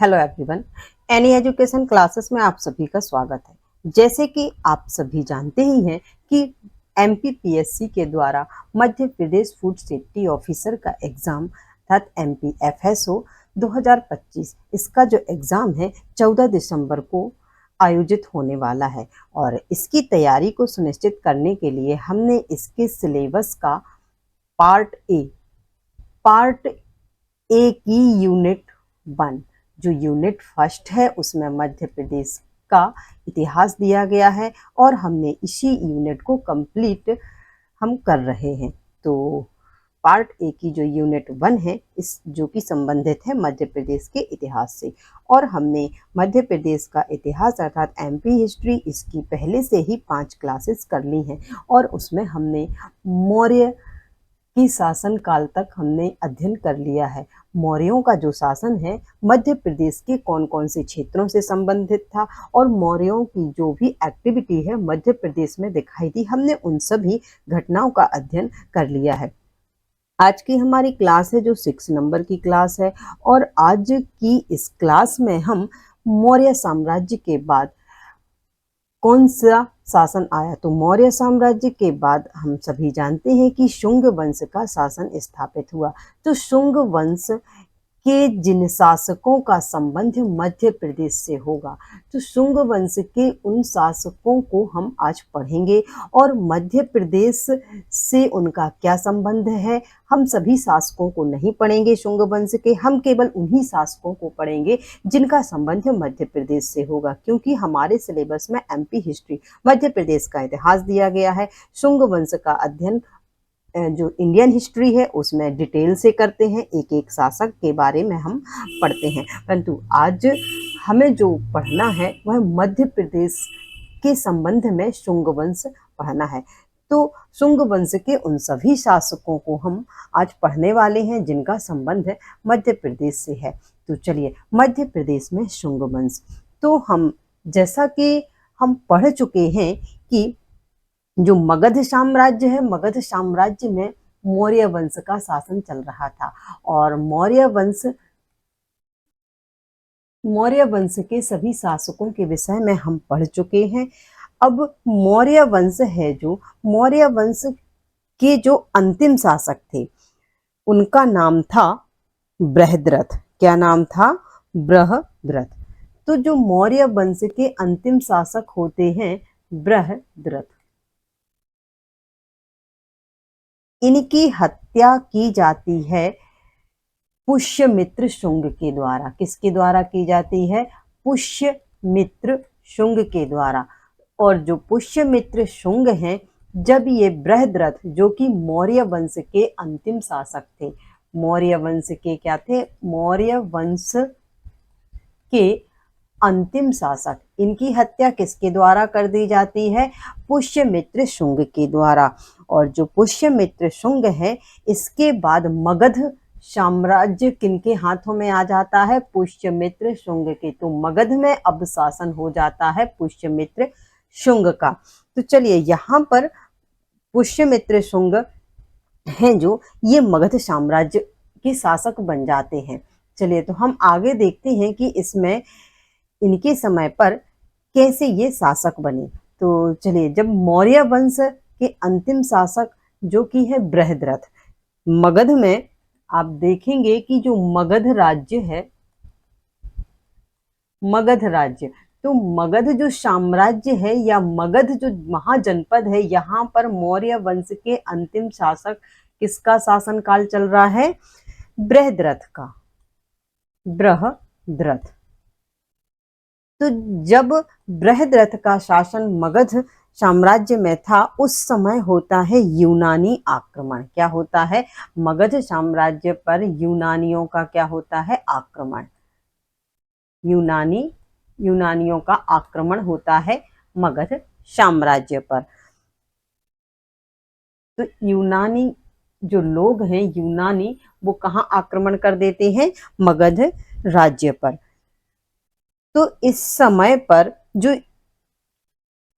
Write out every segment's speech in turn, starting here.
Hello everyone, any education classes में आप सभी का स्वागत है। जैसे कि आप सभी जानते ही हैं कि एमपीपीएससी के द्वारा Madhya Pradesh food safety officer का एग्ज़ाम अर्थात एमपीएफएसओ 2025 इसका जो एग्ज़ाम है 14 दिसंबर को आयोजित होने वाला है और इसकी तैयारी को सुनिश्चित करने के लिए हमने इसके सिलेबस का पार्ट ए की यूनिट 1 जो यूनिट फर्स्ट है उसमें मध्य प्रदेश का इतिहास दिया गया है और हमने इसी यूनिट को कंप्लीट हम कर रहे हैं। तो पार्ट ए की जो यूनिट 1 है इस जो कि संबंधित है मध्य प्रदेश के इतिहास से और हमने मध्य प्रदेश का इतिहास अर्थात एमपी हिस्ट्री इसकी पहले से ही 5 क्लासेस कर ली हैं और उसमें हमने मौर्य की शासन काल तक हमने अध्ययन कर लिया है। मौर्यों का जो शासन है मध्य प्रदेश के कौन कौन से क्षेत्रों से संबंधित था और मौर्यों की जो भी एक्टिविटी है मध्य प्रदेश में दिखाई दी, हमने उन सभी घटनाओं का अध्ययन कर लिया है। आज की हमारी क्लास है जो 6 नंबर की क्लास है और आज की इस क्लास में हम मौर्य साम्राज्य के बाद कौन सा शासन आया, तो मौर्य साम्राज्य के बाद हम सभी जानते हैं कि शुंग वंश का शासन स्थापित हुआ। तो शुंग वंश के जिन शासकों का संबंध मध्य प्रदेश से होगा, तो शुंग वंश के उन शासकों को हम आज पढ़ेंगे और मध्य प्रदेश से उनका क्या संबंध है। हम सभी शासकों को नहीं पढ़ेंगे शुंग वंश के, हम केवल उन्हीं शासकों को पढ़ेंगे जिनका संबंध मध्य प्रदेश से होगा, क्योंकि हमारे सिलेबस में एमपी हिस्ट्री मध्य प्रदेश का इतिहास दिया गया है। शुंग वंश का अध्ययन जो इंडियन हिस्ट्री है उसमें डिटेल से करते हैं, एक एक शासक के बारे में हम पढ़ते हैं, परंतु आज हमें जो पढ़ना है वह मध्य प्रदेश के संबंध में शुंग वंश पढ़ना है। तो शुंग वंश के उन सभी शासकों को हम आज पढ़ने वाले हैं जिनका संबंध मध्य प्रदेश से है। तो चलिए, मध्य प्रदेश में शुंग वंश, तो हम जैसा कि हम पढ़ चुके हैं कि जो मगध साम्राज्य है, मगध साम्राज्य में मौर्य वंश का शासन चल रहा था और मौर्य वंश के सभी शासकों के विषय में हम पढ़ चुके हैं। अब मौर्य वंश है, जो मौर्य वंश के जो अंतिम शासक थे उनका नाम था बृहद्रथ। क्या नाम था? बृहद्रथ। तो जो मौर्य वंश के अंतिम शासक होते हैं बृहद्रथ, इनकी हत्या की जाती है पुष्यमित्र शुंग के द्वारा। किसके द्वारा की जाती है? पुष्यमित्र शुंग के द्वारा। और जो पुष्यमित्र शुंग हैं, जब ये बृहद्रथ जो कि मौर्य वंश के अंतिम शासक थे, मौर्य वंश के क्या थे? मौर्य वंश के अंतिम शासक, इनकी हत्या किसके द्वारा कर दी जाती है? पुष्यमित्र शुंग के द्वारा। और जो पुष्यमित्र शुंग है, इसके बाद मगध साम्राज्य किनके हाथों में आ जाता है? पुष्यमित्र शुंग के। तो मगध में अब शासन हो जाता है पुष्यमित्र शुंग का। तो चलिए, यहाँ पर पुष्यमित्र शुंग हैं जो ये मगध साम्राज्य के शासक बन जाते हैं। चलिए, तो हम आगे देखते हैं कि इसमें इनके समय पर कैसे ये शासक बने। तो चलिए, जब मौर्य वंश के अंतिम शासक जो कि है बृहद्रथ, मगध में आप देखेंगे कि जो मगध राज्य है, मगध राज्य, तो मगध जो साम्राज्य है या मगध जो महाजनपद है, यहाँ पर मौर्य वंश के अंतिम शासक किसका शासन काल चल रहा है? बृहद्रथ का। बृहद्रथ। तो जब बृहद्रथ का शासन मगध साम्राज्य में था, उस समय होता है यूनानी आक्रमण। क्या होता है? मगध साम्राज्य पर यूनानियों का क्या होता है? आक्रमण। यूनानियों का आक्रमण होता है मगध साम्राज्य पर। तो यूनानी जो लोग हैं, यूनानी, वो कहाँ आक्रमण कर देते हैं? मगध राज्य पर। तो इस समय पर जो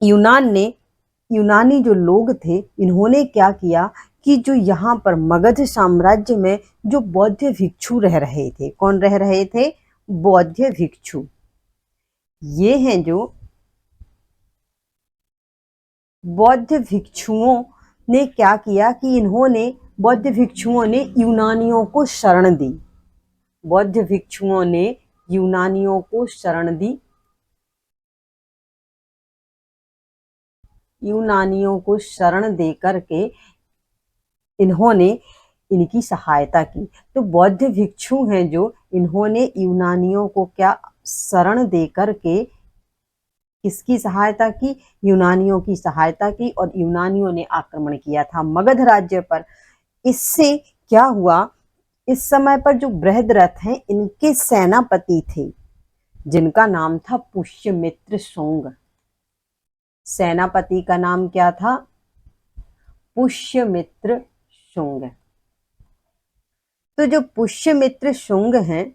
यूनानी जो लोग थे, इन्होंने क्या किया कि जो यहाँ पर मगध साम्राज्य में जो बौद्ध भिक्षु रह रहे थे, कौन रह रहे थे? बौद्ध भिक्षु, ये हैं जो बौद्ध भिक्षुओं ने क्या किया कि इन्होंने बौद्ध भिक्षुओं ने यूनानियों को शरण दी। बौद्ध भिक्षुओं ने यूनानियों को शरण दी, यूनानियों को शरण दे करके इन्होंने इनकी सहायता की। तो बौद्ध भिक्षु हैं जो इन्होंने यूनानियों को क्या शरण दे करके किसकी सहायता की? यूनानियों की सहायता की, और यूनानियों ने आक्रमण किया था मगध राज्य पर। इससे क्या हुआ, इस समय पर जो बृहद्रथ हैं इनके सेनापति थे जिनका नाम था पुष्यमित्र शुंग। सेनापति का नाम क्या था? पुष्यमित्र शुंग। तो जो पुष्यमित्र शुंग हैं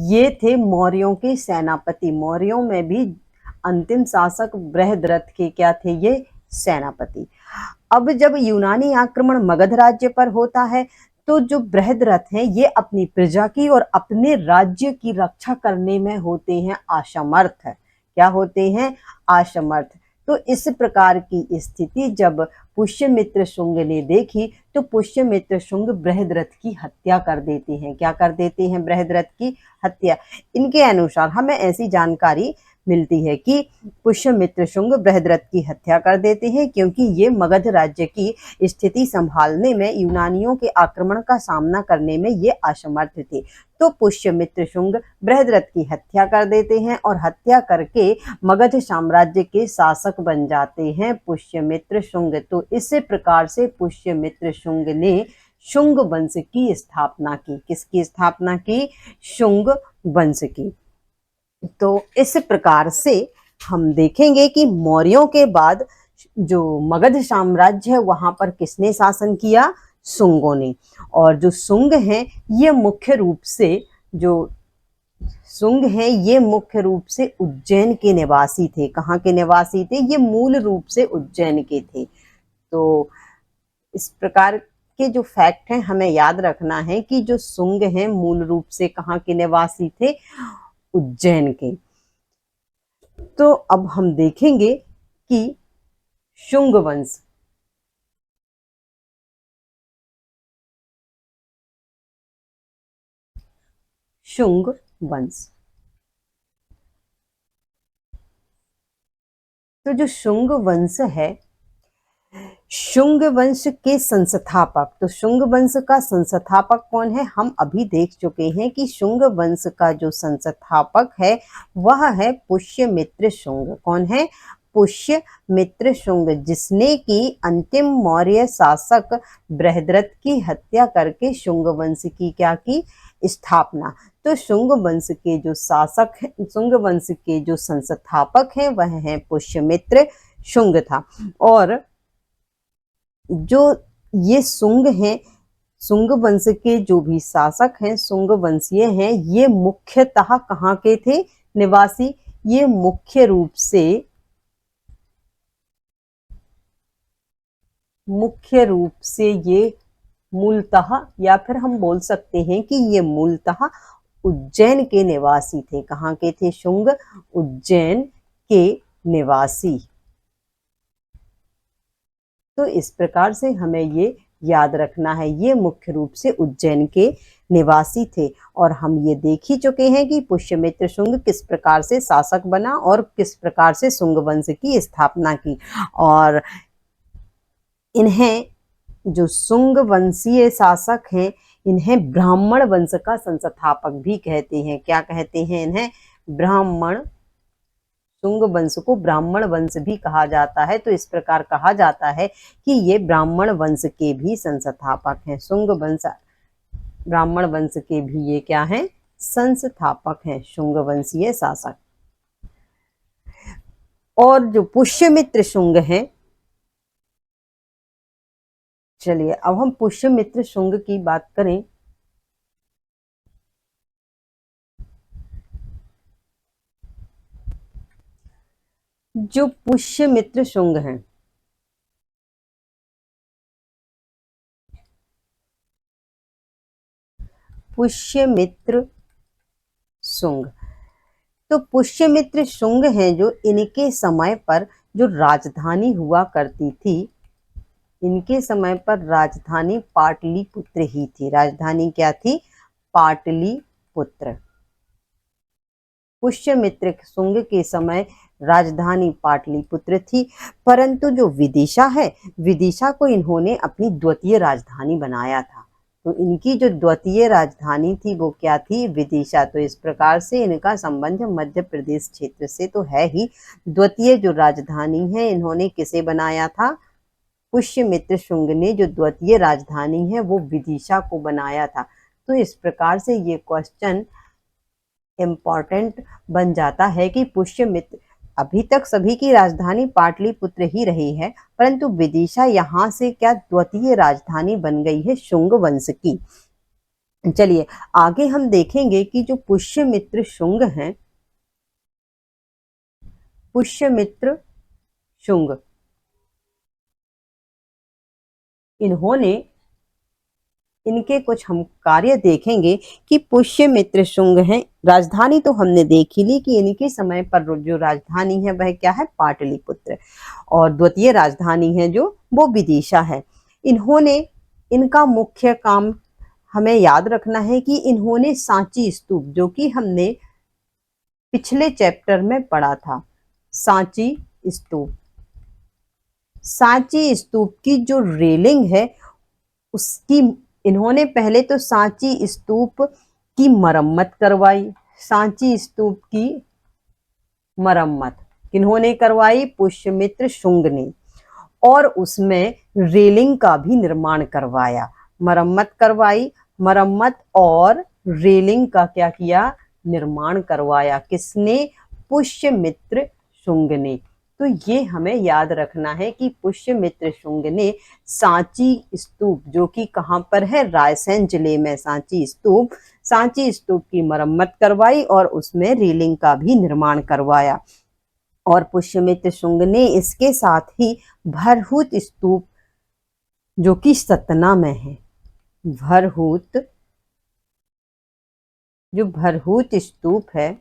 ये थे मौर्यों के सेनापति। मौर्यों में भी अंतिम शासक बृहद्रथ के क्या थे? ये सेनापति। अब जब यूनानी आक्रमण मगध राज्य पर होता है तो जो बृहद्रथ हैं ये अपनी प्रजा की और अपने राज्य की रक्षा करने में होते हैं असमर्थ। क्या होते हैं? असमर्थ। तो इस प्रकार की स्थिति जब पुष्यमित्र शुंग ने देखी तो पुष्यमित्र शुंग बृहद्रथ की हत्या कर देते हैं। क्या कर देते हैं? बृहद्रथ की हत्या। इनके अनुसार हमें ऐसी जानकारी मिलती है कि पुष्यमित्र शुंग बृहद्रथ की हत्या कर देते हैं क्योंकि ये मगध राज्य की स्थिति संभालने में, यूनानियों के आक्रमण का सामना करने में ये असमर्थ थे। तो पुष्यमित्र शुंग बृहद्रथ की हत्या कर देते हैं और हत्या करके मगध साम्राज्य के शासक बन जाते हैं पुष्यमित्र शुंग। तो इस प्रकार से पुष्यमित्र शुंग ने शुंग वंश की स्थापना की। किसकी स्थापना की? शुंग वंश की। तो इस प्रकार से हम देखेंगे कि मौर्यों के बाद जो मगध साम्राज्य है वहां पर किसने शासन किया? शुंगों ने। और जो शुंग हैं ये मुख्य रूप से जो शुंग हैं ये मुख्य रूप से उज्जैन के निवासी थे। कहाँ के निवासी थे? ये मूल रूप से उज्जैन के थे। तो इस प्रकार के जो फैक्ट हैं हमें याद रखना है कि जो शुंग हैं मूल रूप से कहाँ के निवासी थे? उज्जैन के। तो अब हम देखेंगे कि शुंग वंश, शुंग वंश। तो जो शुंग वंश है, शुंग वंश के संस्थापक, तो शुंग वंश का संस्थापक कौन है? हम अभी देख चुके हैं कि शुंग वंश का जो संस्थापक है वह है पुष्यमित्र शुंग। कौन है? पुष्यमित्र शुंग, जिसने की अंतिम मौर्य शासक बृहद्रथ की हत्या करके शुंग वंश की क्या की? स्थापना। तो शुंग वंश के जो शासक हैं, शुंग वंश के जो संस्थापक हैं वह है पुष्यमित्र शुंग था। और जो ये शुंग हैं, शुंग वंश के जो भी शासक हैं, शुंग वंशीय हैं, ये मुख्यतः कहाँ के थे निवासी? ये मुख्य रूप से ये मूलतः, या फिर हम बोल सकते हैं कि ये मूलतः उज्जैन के निवासी थे। कहाँ के थे शुंग? उज्जैन के निवासी। तो इस प्रकार से हमें ये याद रखना है, ये मुख्य रूप से उज्जैन के निवासी थे। और हम ये देख ही चुके हैं कि पुष्यमित्र शुंग किस प्रकार से शासक बना और किस प्रकार से शुंग वंश की स्थापना की। और इन्हें जो शुंग वंशीय शासक हैं इन्हें ब्राह्मण वंश का संस्थापक भी कहते हैं। क्या कहते हैं इन्हें? ब्राह्मण। शुंग वंश को ब्राह्मण वंश भी कहा जाता है। तो इस प्रकार कहा जाता है कि ये ब्राह्मण वंश के भी संस्थापक हैं। शुंग वंश, ब्राह्मण वंश के भी ये क्या हैं? संस्थापक हैं, शुंग वंशीय शासक। और जो पुष्यमित्र शुंग हैं, चलिए अब हम पुष्यमित्र शुंग की बात करें। जो पुष्यमित्र शुंग हैं, पुष्यमित्र शुंग। तो पुष्यमित्र शुंग हैं जो इनके समय पर जो राजधानी हुआ करती थी, इनके समय पर राजधानी पाटलिपुत्र ही थी। राजधानी क्या थी? पाटलिपुत्र। पुष्यमित्र शुंग के समय राजधानी पाटलिपुत्र थी, परंतु जो विदिशा है, विदिशा को इन्होंने अपनी द्वितीय राजधानी बनाया था। तो इनकी जो द्वितीय राजधानी थी वो क्या थी? विदिशा। तो इस प्रकार से इनका संबंध मध्य प्रदेश क्षेत्र से तो है ही। द्वितीय जो राजधानी है इन्होंने किसे बनाया था? पुष्यमित्र शुंग ने जो द्वितीय राजधानी है वो विदिशा को बनाया था। तो इस प्रकार से ये क्वेश्चन इम्पॉर्टेंट बन जाता है कि पुष्यमित्र, अभी तक सभी की राजधानी पाटलिपुत्र ही रही है, परंतु विदिशा यहाँ से क्या द्वितीय राजधानी बन गई है शुंग वंश की। चलिए आगे हम देखेंगे कि जो पुष्यमित्र शुंग हैं, पुष्यमित्र शुंग, इन्होंने, इनके कुछ हम कार्य देखेंगे कि पुष्यमित्र शुंग हैं। राजधानी तो हमने देख ही ली कि इनके समय पर जो राजधानी है वह क्या है? पाटलिपुत्र, और द्वितीय राजधानी है जो वो विदिशा है। इन्होंने, इनका मुख्य काम हमें याद रखना है कि इन्होंने सांची स्तूप, जो कि हमने पिछले चैप्टर में पढ़ा था, सांची स्तूप, सांची स्तूप की जो रेलिंग है उसकी इन्होंने पहले तो सांची स्तूप की मरम्मत करवाई। सांची स्तूप की मरम्मत किन्होंने करवाई? पुष्यमित्र शुंग ने। और उसमें रेलिंग का भी निर्माण करवाया, मरम्मत करवाई, मरम्मत और रेलिंग का क्या किया? निर्माण करवाया। किसने? पुष्यमित्र शुंग ने। तो ये हमें याद रखना है कि पुष्यमित्र शुंग ने सांची स्तूप, जो कि कहाँ पर है? रायसेन जिले में सांची स्तूप, सांची स्तूप की मरम्मत करवाई और उसमें रेलिंग का भी निर्माण करवाया। और पुष्यमित्र शुंग ने इसके साथ ही भरहुत स्तूप, जो कि सतना में है, भरहुत, जो भरहुत स्तूप है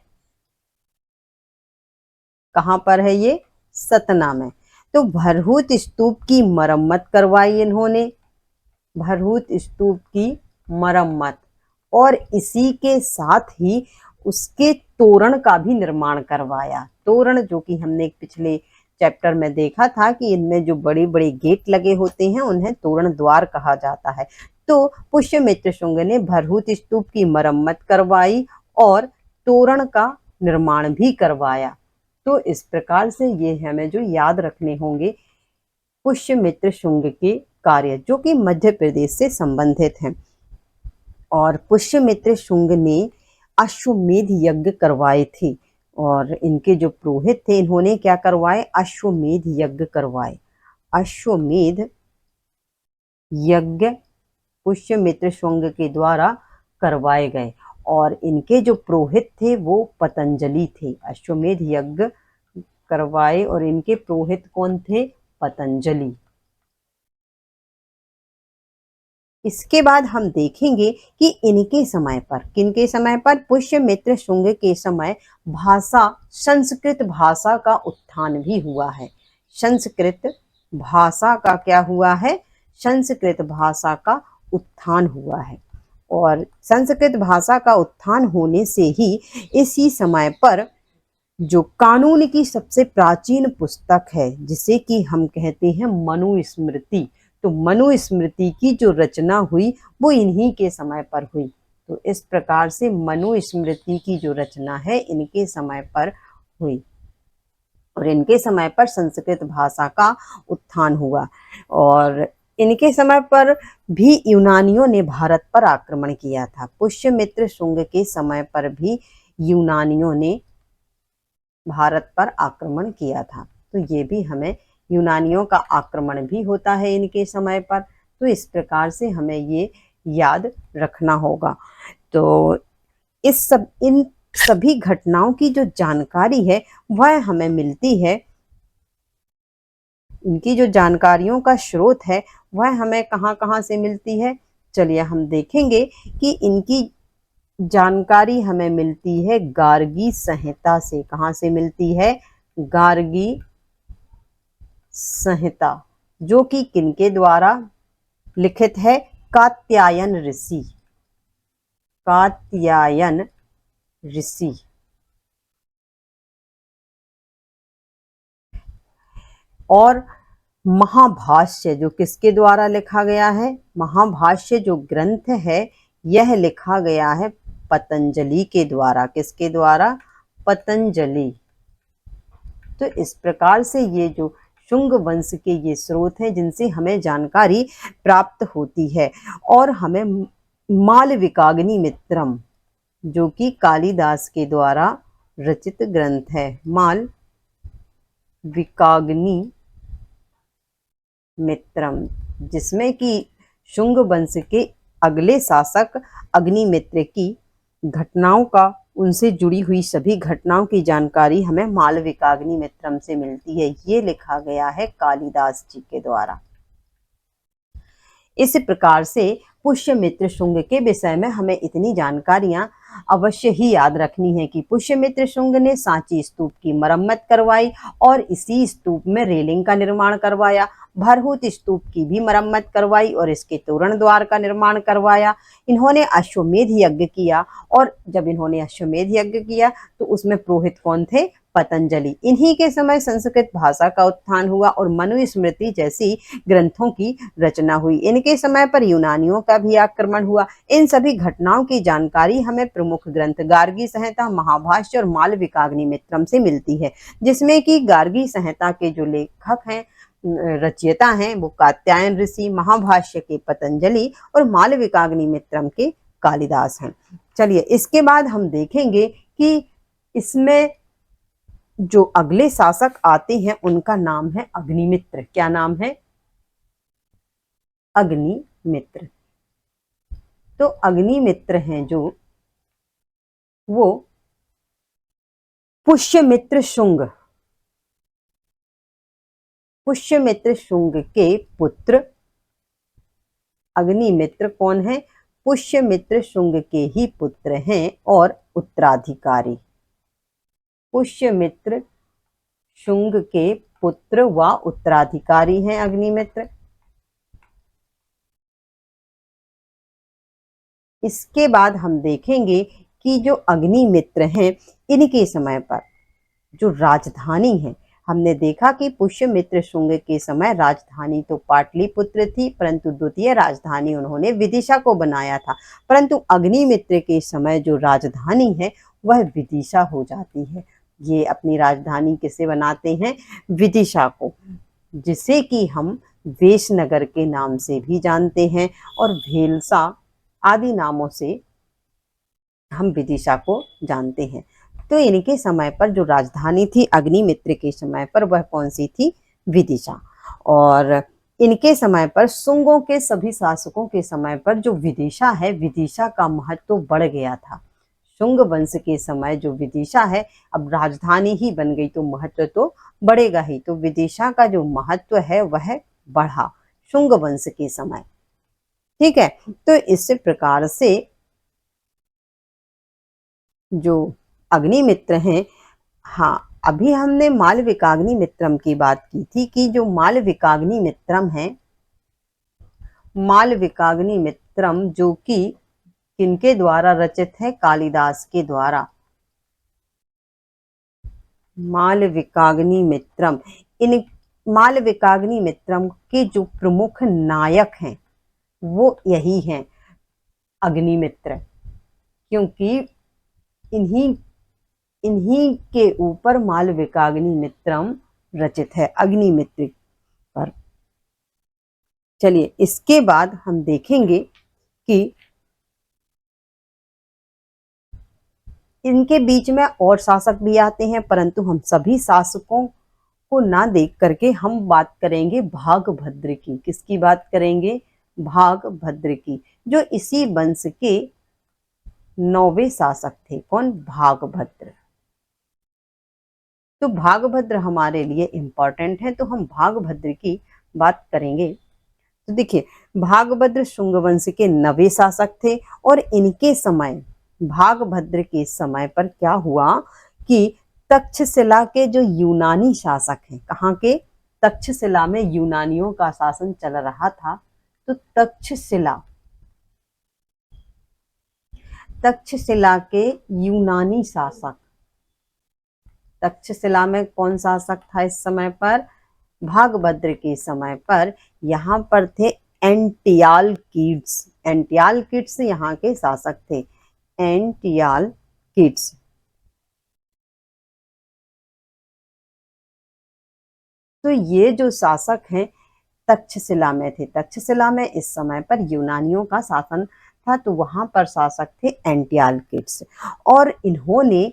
कहाँ पर है? ये सतना में। तो भरहुत स्तूप की मरम्मत करवाई इन्होंने, भरहुत स्तूप की मरम्मत, और इसी के साथ ही उसके तोरण का भी निर्माण करवाया। तोरण, जो कि हमने पिछले चैप्टर में देखा था कि इनमें जो बड़े बड़े गेट लगे होते हैं उन्हें तोरण द्वार कहा जाता है। तो पुष्यमित्र शुंग ने भरहुत स्तूप की मरम्मत करवाई और तोरण का निर्माण भी करवाया। तो इस प्रकार से ये हमें जो याद रखने होंगे पुष्यमित्र शुंग के कार्य, जो कि मध्य प्रदेश से संबंधित हैं। और पुष्यमित्र शुंग ने अश्वमेध यज्ञ करवाए थे, और इनके जो पुरोहित थे इन्होंने क्या करवाए? अश्वमेध यज्ञ करवाए। अश्वमेध यज्ञ पुष्यमित्र शुंग के द्वारा करवाए गए, और इनके जो पुरोहित थे वो पतंजलि थे। अश्वमेध यज्ञ करवाए और इनके पुरोहित कौन थे? पतंजलि। इसके बाद हम देखेंगे कि इनके समय पर, किनके समय पर? पुष्यमित्र शुंग के समय भाषा, संस्कृत भाषा का उत्थान भी हुआ है। संस्कृत भाषा का क्या हुआ है? संस्कृत भाषा का उत्थान हुआ है। और संस्कृत भाषा का उत्थान होने से ही इसी समय पर जो कानून की सबसे प्राचीन पुस्तक है, जिसे कि हम कहते हैं मनुस्मृति, तो मनुस्मृति की जो रचना हुई वो इन्हीं के समय पर हुई। तो इस प्रकार से मनुस्मृति की जो रचना है इनके समय पर हुई, और इनके समय पर संस्कृत भाषा का उत्थान हुआ। और इनके समय पर भी यूनानियों ने भारत पर आक्रमण किया था। पुष्यमित्र शुंग के समय पर भी यूनानियों ने भारत पर आक्रमण किया था। तो ये भी हमें, यूनानियों का आक्रमण भी होता है इनके समय पर, तो इस प्रकार से हमें ये याद रखना होगा। तो इन सभी घटनाओं की जो जानकारी है वह हमें मिलती है, इनकी जो जानकारियों का स्रोत है वह हमें कहाँ कहाँ से मिलती है। चलिए हम देखेंगे कि इनकी जानकारी हमें मिलती है गार्गी संहिता से। कहाँ से मिलती है? गार्गी संहिता, जो कि किनके द्वारा लिखित है? कात्यायन ऋषि। कात्यायन ऋषि। और महाभाष्य जो किसके द्वारा लिखा गया है? महाभाष्य जो ग्रंथ है यह लिखा गया है पतंजलि के द्वारा। किसके द्वारा? पतंजलि। तो इस प्रकार से ये जो शुंग वंश के ये स्रोत हैं जिनसे हमें जानकारी प्राप्त होती है। और हमें मालविकाग्नि मित्रम, जो कि कालिदास के द्वारा रचित ग्रंथ है, माल विकाग्नि मित्रम, जिसमें कि शुंग वंश के अगले शासक अग्निमित्र की घटनाओं का, उनसे जुड़ी हुई सभी घटनाओं की जानकारी हमें मालविकाग्नि मित्रम से मिलती है। ये लिखा गया है कालिदास जी के द्वारा। इस प्रकार से पुष्यमित्र शुंग के विषय में हमें इतनी जानकारियां अवश्य ही याद रखनी है कि पुष्यमित्र शुंग ने सांची स्तूप की मरम्मत करवाई और इसी स्तूप में रेलिंग का निर्माण करवाया। भरहुत स्तूप की भी मरम्मत करवाई और इसके तोरण द्वार का निर्माण करवाया। इन्होंने अश्वमेध यज्ञ किया, और जब इन्होंने अश्वमेध यज्ञ किया तो उसमें पुरोहित कौन थे? पतंजलि। इन्हीं के समय संस्कृत भाषा का उत्थान हुआ और मनुस्मृति जैसी ग्रंथों की रचना हुई। इनके समय पर यूनानियों का भी आक्रमण हुआ। इन सभी घटनाओं की जानकारी हमें प्रमुख ग्रंथ गार्गी संहिता, महाभाष्य और मालविकाग्नि मित्रम से मिलती है, जिसमें कि गार्गी संहिता के जो लेखक हैं, रचयिता हैं, वो कात्यायन ऋषि, महाभाष्य के पतंजलि और मालविकाग्नि मित्रम के कालिदास हैं। चलिए इसके बाद हम देखेंगे कि इसमें जो अगले शासक आते हैं उनका नाम है अग्निमित्र। क्या नाम है? अग्निमित्र। तो अग्निमित्र हैं जो, वो पुष्यमित्र शुंग, पुष्यमित्र शुंग के पुत्र अग्निमित्र कौन है? पुष्यमित्र शुंग के ही पुत्र हैं और उत्तराधिकारी। पुष्यमित्र शुंग के पुत्र व उत्तराधिकारी हैं अग्निमित्र। इसके बाद हम देखेंगे कि जो अग्निमित्र हैं, इनके समय पर जो राजधानी है, हमने देखा कि पुष्यमित्र शुंग के समय राजधानी तो पाटलिपुत्र थी, परंतु द्वितीय राजधानी उन्होंने विदिशा को बनाया था। परंतु अग्निमित्र के समय जो राजधानी है वह विदिशा हो जाती है। ये अपनी राजधानी किसे बनाते हैं? विदिशा को, जिसे कि हम वेशनगर के नाम से भी जानते हैं और भेलसा आदि नामों से हम विदिशा को जानते हैं। तो इनके समय पर जो राजधानी थी अग्निमित्र के समय पर, वह कौन सी थी? विदिशा। और इनके समय पर, शुंगों के सभी शासकों के समय पर जो विदिशा है, विदिशा का महत्व तो बढ़ गया था। शुंग वंश के समय जो विदिशा है, अब राजधानी ही बन गई तो महत्व तो बढ़ेगा ही। तो विदिशा का जो महत्व है वह बढ़ा शुंग वंश के समय। ठीक है, तो इस प्रकार से जो अग्निमित्र हैं, हाँ, अभी हमने मालविकाग्नि मित्रम की बात की थी कि जो मालविकाग्नि मित्रम है, मालविकाग्नि मित्रम जो कि किनके द्वारा रचित है? कालिदास के द्वारा। मालविकाग्नि मित्रम, इन मालविकाग्नि मित्रम के जो प्रमुख नायक हैं वो यही हैं, अग्निमित्र, क्योंकि इन्हीं इन्हीं के ऊपर मालविकाग्नि मित्रम रचित है, अग्निमित्र पर। चलिए इसके बाद हम देखेंगे कि इनके बीच में और शासक भी आते हैं, परंतु हम सभी शासकों को ना देख करके हम बात करेंगे भागभद्र की। किसकी बात करेंगे? भागभद्र की, जो इसी वंश के 9वें शासक थे। कौन? भागभद्र। तो भागभद्र हमारे लिए इंपॉर्टेंट है, तो हम भागभद्र की बात करेंगे। तो देखिए, भागभद्र शुंग वंश के 9वें शासक थे और इनके समय भागभद्र के समय पर क्या हुआ कि तक्षशिला के जो यूनानी शासक हैं, कहाँ के? तक्षशिला में यूनानियों का शासन चल रहा था। तो तक्षशिला के यूनानी शासक, तक्षशिला में कौन शासक था इस समय पर? भागभद्र के समय पर यहाँ पर थे एंटियालकीड्स। एंटियालकीड्स यहाँ के शासक थे, एंटियालकीड्स। तो ये जो शासक हैं तक्षशिला में थे। तक्षशिला में इस समय पर यूनानियों का शासन था, तो वहां पर शासक थे एंटियालकीड्स। और इन्होंने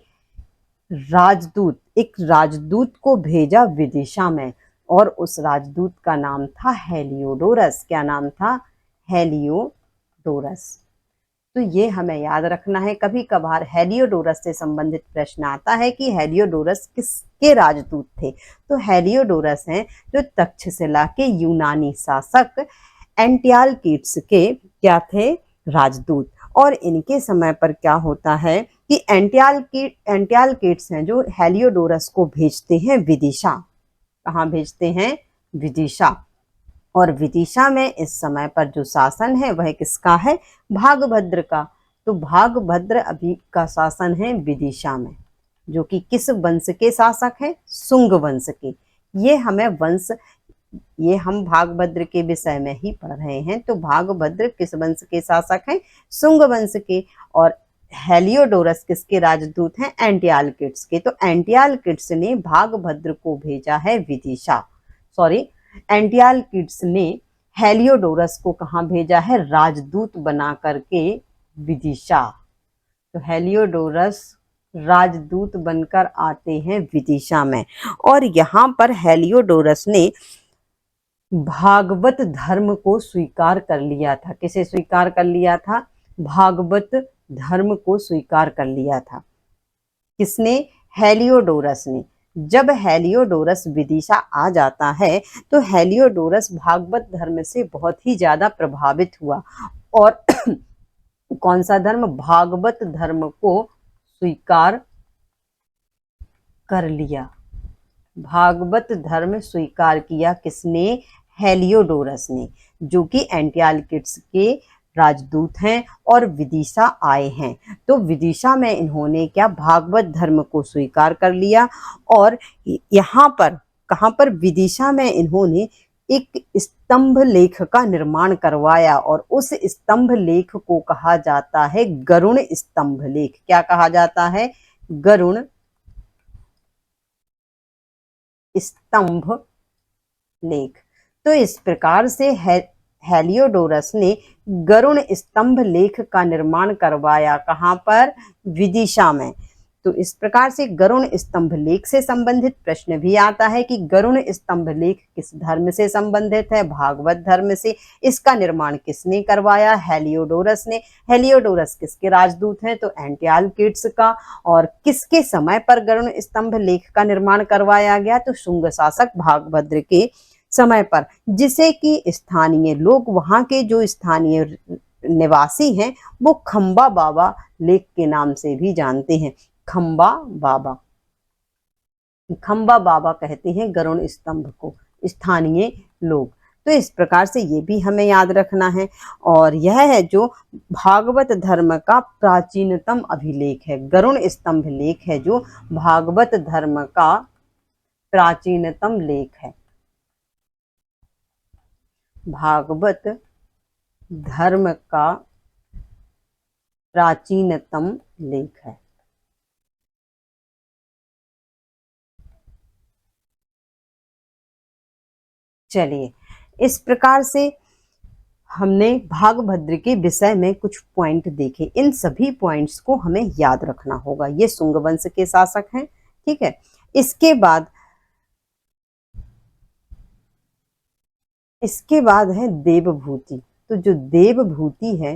एक राजदूत को भेजा विदिशा में, और उस राजदूत का नाम था हेलियोडोरस। क्या नाम था? हेलियोडोरस। तो ये हमें याद रखना है। कभी कभार हेलियोडोरस से संबंधित प्रश्न आता है कि हेलियोडोरस किसके राजदूत थे। तो हेलियोडोरस हैं जो तक्षशिला के यूनानी शासक एंटियालकीड्स के क्या थे? राजदूत। और इनके समय पर क्या होता है कि एंटियालकीड्स हैं जो हेलियोडोरस को भेजते हैं विदिशा। कहाँ भेजते हैं? विदिशा। और विदिशा में इस समय पर जो शासन है वह किसका है? भागभद्र का। तो भागभद्र अभी का शासन है विदिशा में, जो कि किस वंश के शासक हैं? शुंग वंश के। ये हम भागभद्र के विषय में ही पढ़ रहे हैं। तो भागभद्र किस वंश के शासक हैं? शुंग वंश के। और हेलियोडोरस किसके राजदूत हैं? एंटियालकीड्स के। तो एंटियालकीड्स ने भागभद्र को भेजा है विदिशा। एंटियालकीड्स ने हेलियोडोरस को कहाँ भेजा है? राजदूत बना करके विदिशा। तो हेलियोडोरस राजदूत बनकर आते हैं विदिशा में। और यहाँ पर हेलियोडोरस ने भागवत धर्म को स्वीकार कर लिया था। किसे स्वीकार कर लिया था? भागवत धर्म को स्वीकार कर लिया था। किसने? हेलियोडोरस ने। जब हेलियोडोरस विदिशा आ जाता है तो हेलियोडोरस भागवत धर्म से बहुत ही ज्यादा प्रभावित हुआ और कौन सा धर्म? भागवत धर्म को स्वीकार कर लिया। भागवत धर्म स्वीकार किया किसने? हेलियोडोरस ने, जो कि एंटियालकीड्स के राजदूत हैं और विदिशा आए हैं। तो विदिशा में इन्होंने क्या? भागवत धर्म को स्वीकार कर लिया। और यहाँ पर कहाँ पर? विदिशा में इन्होंने एक स्तंभ लेख का निर्माण करवाया, और उस स्तंभ लेख को कहा जाता है गरुण स्तंभ लेख। क्या कहा जाता है? गरुण स्तंभ लेख। तो इस प्रकार से हेलियोडोरस ने गरुण स्तंभ लेख का निर्माण करवाया। कहाँ पर? विदिशा में। तो इस प्रकार से गरुण स्तंभ लेख से संबंधित प्रश्न भी आता है कि गरुण स्तंभ लेख किस धर्म से संबंधित है? भागवत धर्म से। इसका निर्माण किसने करवाया? हेलियोडोरस ने। हेलियोडोरस किसके राजदूत हैं? तो एंटियालकीड्स का। और किसके समय पर गरुण स्तंभ लेख का निर्माण करवाया गया? तो शुंग शासक भागभद्र के समय पर, जिसे कि स्थानीय लोग, वहां के जो स्थानीय निवासी हैं, वो खंबा बाबा लेख के नाम से भी जानते हैं। खंबा बाबा, खंबा बाबा कहते हैं गरुण स्तंभ को स्थानीय लोग। तो इस प्रकार से ये भी हमें याद रखना है। और यह है जो भागवत धर्म का प्राचीनतम अभिलेख है। गरुण स्तंभ लेख है जो भागवत धर्म का प्राचीनतम लेख है। भागवत धर्म का प्राचीनतम लेख है। चलिए, इस प्रकार से हमने भागभद्र के विषय में कुछ पॉइंट देखे। इन सभी पॉइंट्स को हमें याद रखना होगा। ये शुंग वंश के शासक हैं, ठीक है। इसके बाद है देवभूति। तो जो देवभूति है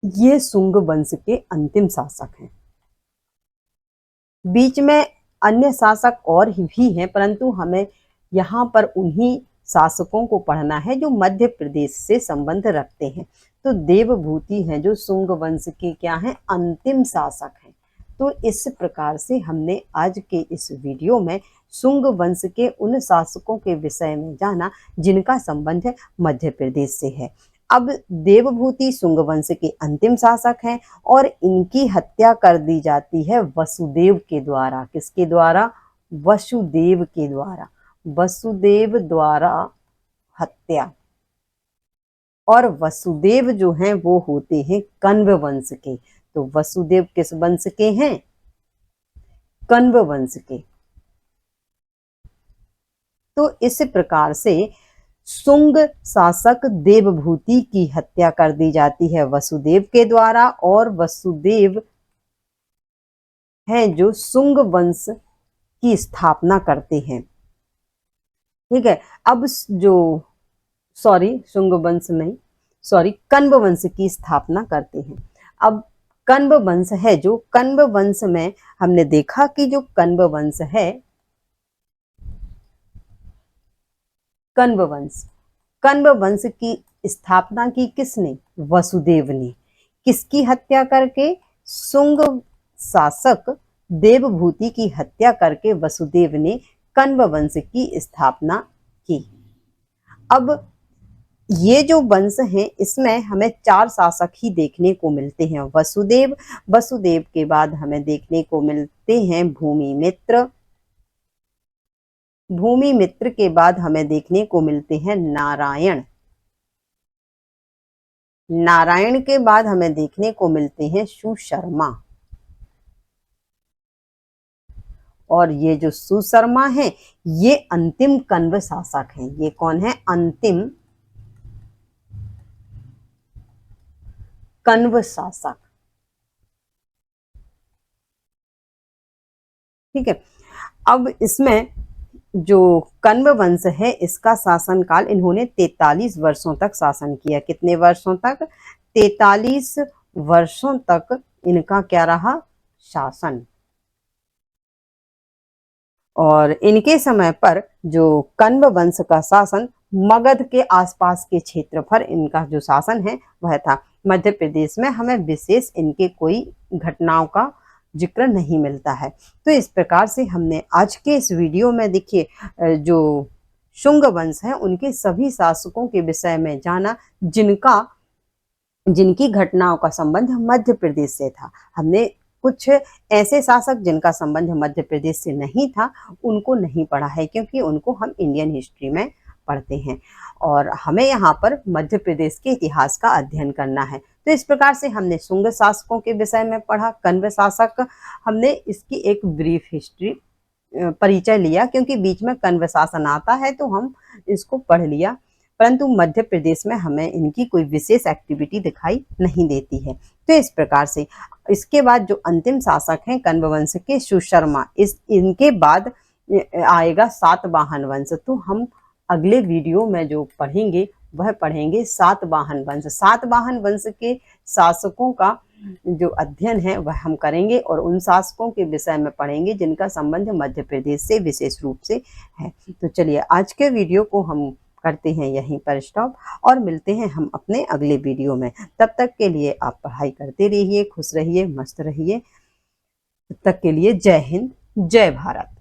ये शुंग वंश के अंतिम शासक हैं। बीच में अन्य शासक और भी हैं, परंतु हमें यहाँ पर उन्हीं शासकों को पढ़ना है जो मध्य प्रदेश से संबंध रखते हैं। तो देवभूति हैं जो शुंग वंश के क्या हैं, अंतिम शासक हैं। तो इस प्रकार से हमने आज के इस वीडियो में शुंग वंश के उन शासकों के विषय में जाना जिनका संबंध मध्य प्रदेश से है। अब देवभूति शुंग वंश के अंतिम शासक हैं और इनकी हत्या कर दी जाती है वसुदेव के द्वारा। किसके द्वारा? वसुदेव के द्वारा। वसुदेव द्वारा हत्या। और वसुदेव जो हैं वो होते हैं कण्व वंश के। तो वसुदेव किस वंश के हैं? कण्व वंश के। तो इस प्रकार से शुंग शासक देवभूति की हत्या कर दी जाती है वसुदेव के द्वारा, और वसुदेव हैं जो शुंग वंश की स्थापना करते हैं। ठीक है। अब जो शुंग वंश नहीं, कण्व वंश की स्थापना करते हैं। अब कण्व वंश है, जो कण्व वंश में हमने देखा कि जो कण्व वंश है, कण्व वंश की स्थापना की किसने? वसुदेव ने। किसकी हत्या करके? शुंग शासक देवभूति की हत्या करके वसुदेव ने कण्व वंश की स्थापना की। अब ये जो वंश है इसमें हमें 4 शासक ही देखने को मिलते हैं। वसुदेव के बाद हमें देखने को मिलते हैं भूमिमित्र। भूमिमित्र के बाद हमें देखने को मिलते हैं नारायण। नारायण के बाद हमें देखने को मिलते हैं सुशर्मा। और ये जो सुशर्मा है ये अंतिम कण्व शासक हैं। ये कौन है? अंतिम कण्व शासक। ठीक है। अब इसमें जो कण्व वंश है इसका शासन काल, इन्होंने 43 वर्षों तक शासन किया। कितने वर्षों तक? 43 वर्षों तक इनका क्या रहा? शासन। और इनके समय पर जो कण्व वंश का शासन मगध के आसपास के क्षेत्र पर इनका जो शासन है वह था। मध्य प्रदेश में हमें विशेष इनके कोई घटनाओं का जिक्र नहीं मिलता है। तो इस प्रकार से हमने आज के इस वीडियो में देखिए जो शुंग वंश है उनके सभी शासकों के विषय में जाना जिनकी घटनाओं का संबंध मध्य प्रदेश से था। हमने कुछ ऐसे शासक जिनका संबंध मध्य प्रदेश से नहीं था उनको नहीं पढ़ा है, क्योंकि उनको हम इंडियन हिस्ट्री में पढ़ते हैं और हमें यहाँ पर मध्य प्रदेश के इतिहास का अध्ययन करना है। तो इस प्रकार से हमने शुंग शासकों के विषय में पढ़ा। कण्व शासक हमने इसकी एक ब्रीफ हिस्ट्री परिचय लिया, क्योंकि बीच में कण्व शासन आता है तो हम इसको पढ़ लिया, परंतु मध्य प्रदेश में हमें इनकी कोई विशेष एक्टिविटी दिखाई नहीं देती है। तो इस प्रकार से इसके बाद जो अंतिम शासक हैं कण्व वंश के सुशर्मा, इनके बाद आएगा सातवाहन वंश। तो हम अगले वीडियो में जो पढ़ेंगे वह पढ़ेंगे सातवाहन वंश। सातवाहन वंश के शासकों का जो अध्ययन है वह हम करेंगे और उन शासकों के विषय में पढ़ेंगे जिनका संबंध मध्य प्रदेश से विशेष रूप से है। तो चलिए आज के वीडियो को हम करते हैं यहीं पर स्टॉप और मिलते हैं हम अपने अगले वीडियो में। तब तक के लिए आप पढ़ाई करते रहिए, खुश रहिए, मस्त रहिए। तब तक के लिए जय हिंद, जय भारत।